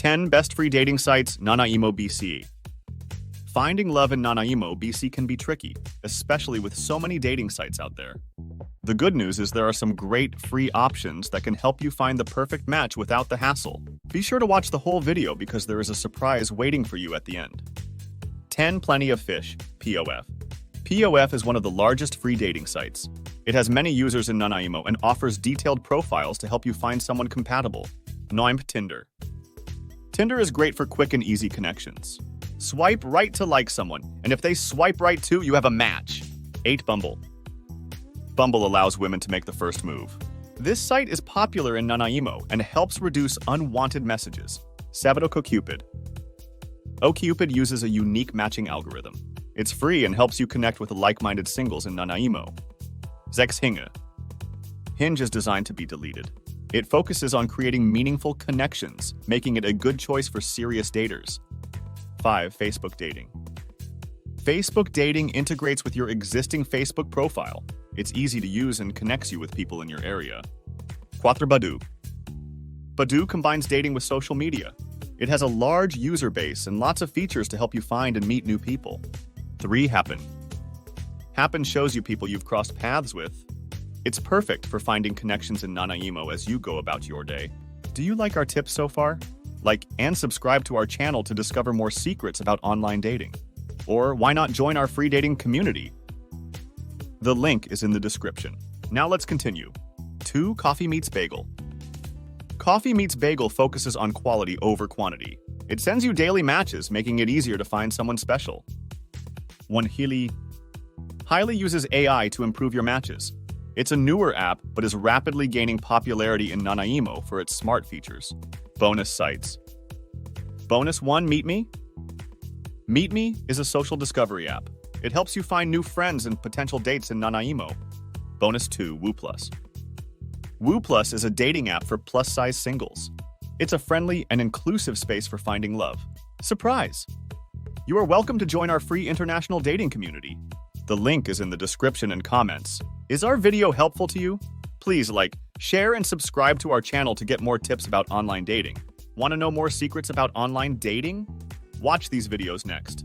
10 Best Free Dating Sites, Nanaimo, BC. Finding love in Nanaimo, BC can be tricky, especially with so many dating sites out there. The good news is there are some great free options that can help you find the perfect match without the hassle. Be sure to watch the whole video because there is a surprise waiting for you at the end. 10 Plenty of Fish, POF. POF is one of the largest free dating sites. It has many users in Nanaimo and offers detailed profiles to help you find someone compatible. 9 Tinder. Tinder is great for quick and easy connections. Swipe right to like someone, and if they swipe right too, you have a match. 8 Bumble. Bumble allows women to make the first move. This site is popular in Nanaimo and helps reduce unwanted messages. 7 OKCupid. OKCupid uses a unique matching algorithm. It's free and helps you connect with like-minded singles in Nanaimo. 6 Hinge. Hinge is designed to be deleted. It focuses on creating meaningful connections, making it a good choice for serious daters. 5 Facebook Dating. Facebook Dating integrates with your existing Facebook profile. It's easy to use and connects you with people in your area. 4 Badoo. Badoo combines dating with social media. It has a large user base and lots of features to help you find and meet new people. 3 Happen. Happen shows you people you've crossed paths with. It's perfect for finding connections in Nanaimo as you go about your day. Do you like our tips so far? Like and subscribe to our channel to discover more secrets about online dating. Or why not join our free dating community? The link is in the description. Now let's continue. 2 Coffee Meets Bagel. Coffee Meets Bagel focuses on quality over quantity. It sends you daily matches, making it easier to find someone special. 1 Hili. Hili uses AI to improve your matches. It's a newer app, but is rapidly gaining popularity in Nanaimo for its smart features. Bonus sites. Bonus 1 Meet Me. Meet Me is a social discovery app. It helps you find new friends and potential dates in Nanaimo. Bonus 2 Woo Plus. Woo Plus is a dating app for plus-size singles. It's a friendly and inclusive space for finding love. Surprise! You are welcome to join our free international dating community. The link is in the description and comments. Is our video helpful to you? Please like, share, and subscribe to our channel to get more tips about online dating. Want to know more secrets about online dating? Watch these videos next.